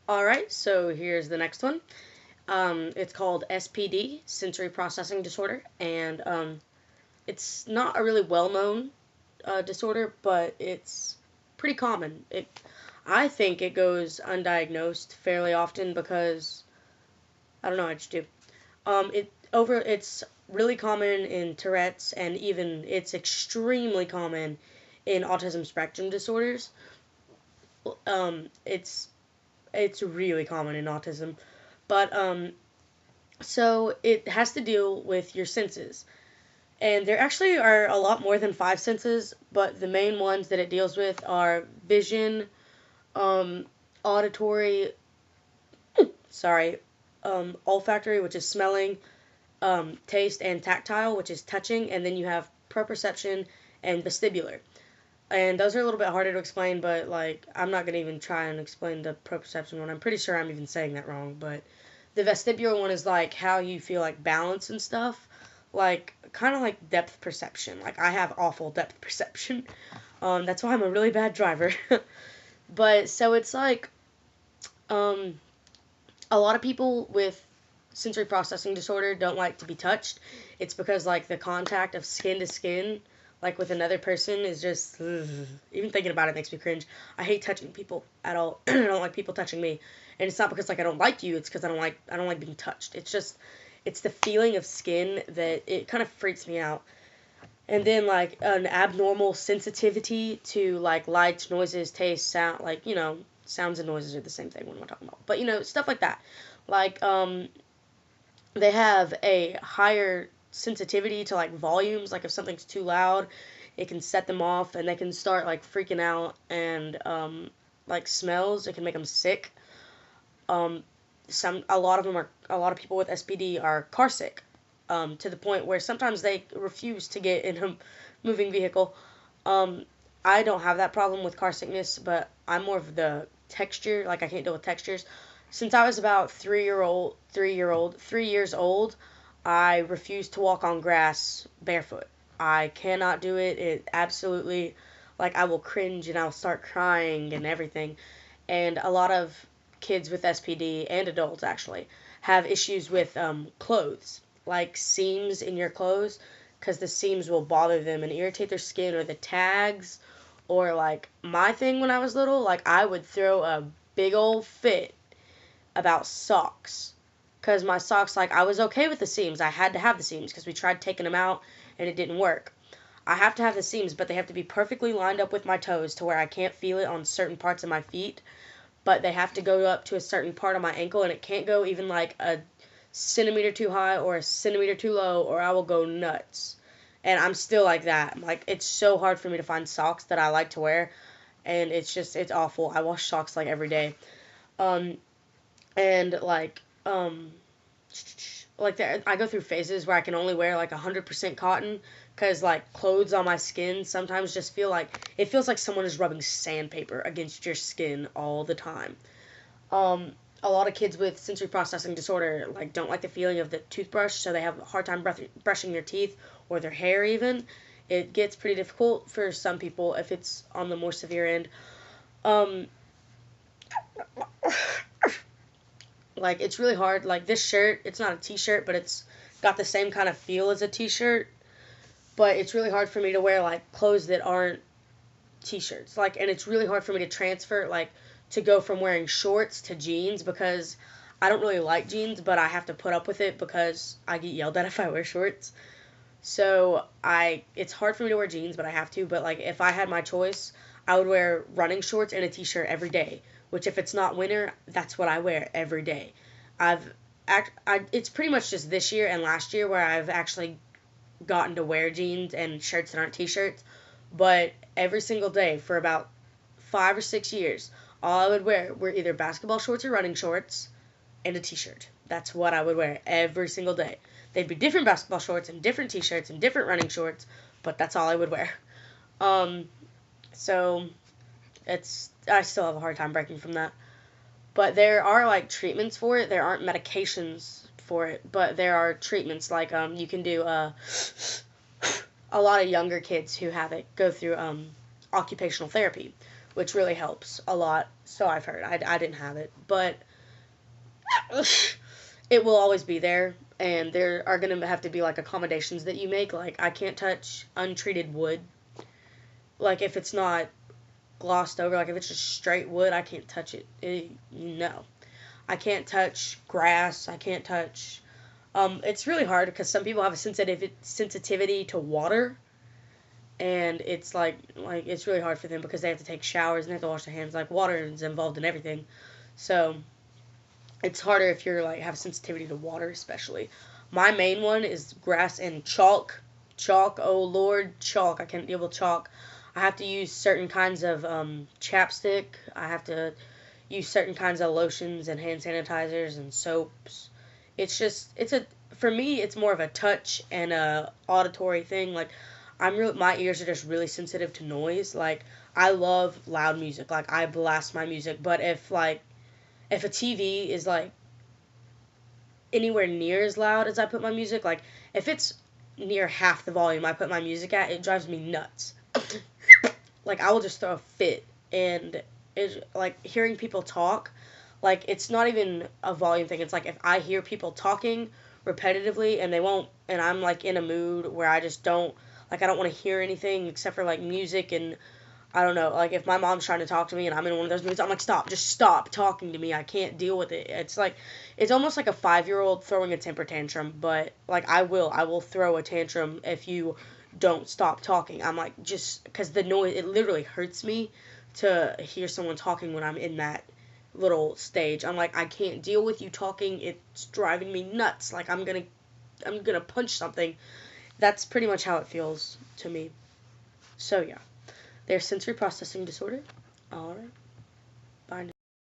Alright, so here's the next one. It's called SPD, sensory processing disorder, and it's not a really well known disorder, but it's pretty common. I think it goes undiagnosed fairly often because I don't know, I just do. It's really common in Tourette's, and even it's extremely common in autism spectrum disorders. It's really common in autism, but so it has to deal with your senses. And there actually are a lot more than five senses, but the main ones that it deals with are vision, um, auditory, sorry, olfactory, which is smelling, taste, and tactile, which is touching, and then you have proprioception and vestibular. And those are a little bit harder to explain, but like I'm not gonna even try and explain the proprioception one. I'm pretty sure I'm even saying that wrong, but the vestibular one is like how you feel like balance and stuff, like kind of like depth perception. Like I have awful depth perception. That's why I'm a really bad driver. But so it's like um, a lot of people with sensory processing disorder don't like to be touched. It's because like the contact of skin to skin, like with another person, is just ugh. Even thinking about it makes me cringe. I hate touching people at all. I don't like people touching me, and it's not because like I don't like you. It's because I don't like being touched. It's the feeling of skin that it kind of freaks me out. And then like an abnormal sensitivity to like lights, noises, taste, sound, like sounds and noises are the same thing when we're talking about. But stuff like that. Like they have a higher sensitivity to like volumes. Like if something's too loud, it can set them off, and they can start like freaking out. And like smells, it can make them sick. Um, a lot of them are a lot of people with SPD are car sick. To the point where sometimes they refuse to get in a moving vehicle. Um, I don't have that problem with car sickness, but I'm more of the texture. Like I can't deal with textures. Since I was about 3 years old, I refused to walk on grass barefoot. I cannot do it. It absolutely, like, I will cringe and I'll start crying and everything. And a lot of kids with SPD and adults actually have issues with clothes, like seams in your clothes, because the seams will bother them and irritate their skin, or the tags, or like my thing when I was little, like I would throw a big old fit about socks. Because my socks, like, I was okay with the seams. I had to have the seams because we tried taking them out and it didn't work. I have to have the seams, but they have to be perfectly lined up with my toes to where I can't feel it on certain parts of my feet. But they have to go up to a certain part of my ankle, and it can't go even like a centimeter too high or a centimeter too low, or I will go nuts. And I'm still like that. Like, it's so hard for me to find socks that I like to wear, and it's awful. I wash socks like every day. Um, and like there, I go through phases where I can only wear like 100% cotton because like clothes on my skin sometimes just feel like it feels like someone is rubbing sandpaper against your skin all the time. Um, a lot of kids with sensory processing disorder like don't like the feeling of the toothbrush, so they have a hard time brushing their teeth or their hair even. It gets pretty difficult for some people if it's on the more severe end. Um, like it's really hard. Like this shirt, it's not a t-shirt, but it's got the same kind of feel as a t-shirt. But it's really hard for me to wear like clothes that aren't t-shirts. Like, and it's really hard for me to transfer like to go from wearing shorts to jeans because I don't really like jeans, but I have to put up with it because I get yelled at if I wear shorts. So it's hard for me to wear jeans, but I have to. But like if I had my choice, I would wear running shorts and a t-shirt every day. Which if it's not winter, that's what I wear every day. I've it's pretty much just this year and last year where I've actually gotten to wear jeans and shirts that aren't t-shirts. But every single day for about 5 or 6 years, all I would wear were either basketball shorts or running shorts and a t-shirt. That's what I would wear every single day. They'd be different basketball shorts and different t-shirts and different running shorts, but that's all I would wear. Um, so it's I still have a hard time breaking from that. But there are like treatments for it. There aren't medications for it, but there are treatments like you can do a lot of younger kids who have it go through occupational therapy, which really helps a lot. So I've heard. I didn't have it, but it will always be there, and there are going to have to be like accommodations that you make. Like I can't touch untreated wood. Like if it's not glossed over, like if it's just straight wood, I can't touch it. No, I can't touch grass. I can't touch. It's really hard because some people have a sensitivity to water, and it's like it's really hard for them because they have to take showers and they have to wash their hands. Like water is involved in everything, so it's harder if you're like have sensitivity to water, especially. My main one is grass and chalk. Chalk, oh lord, chalk. I can't deal with chalk. I have to use certain kinds of chapstick. I have to use certain kinds of lotions and hand sanitizers and soaps. It's a for me it's more of a touch and a auditory thing. Like my ears are just really sensitive to noise. Like I love loud music. Like I blast my music, but if a TV is like anywhere near as loud as I put my music, like if it's near half the volume I put my music at, it drives me nuts. Like I will just throw a fit, and it's like hearing people talk. Like it's not even a volume thing. It's like if I hear people talking repetitively and they won't, and I'm like in a mood where I just don't like I don't want to hear anything except for like music and I don't know, like if my mom's trying to talk to me and I'm in one of those moods, I'm like, stop, just stop talking to me. I can't deal with it. It's almost like a 5-year-old throwing a temper tantrum, but like I will throw a tantrum if you don't stop talking. I'm like, just because the noise, it literally hurts me to hear someone talking when I'm in that little stage. I'm like, I can't deal with you talking. It's driving me nuts. Like I'm gonna punch something. That's pretty much how it feels to me. So yeah. Their sensory processing disorder. All right.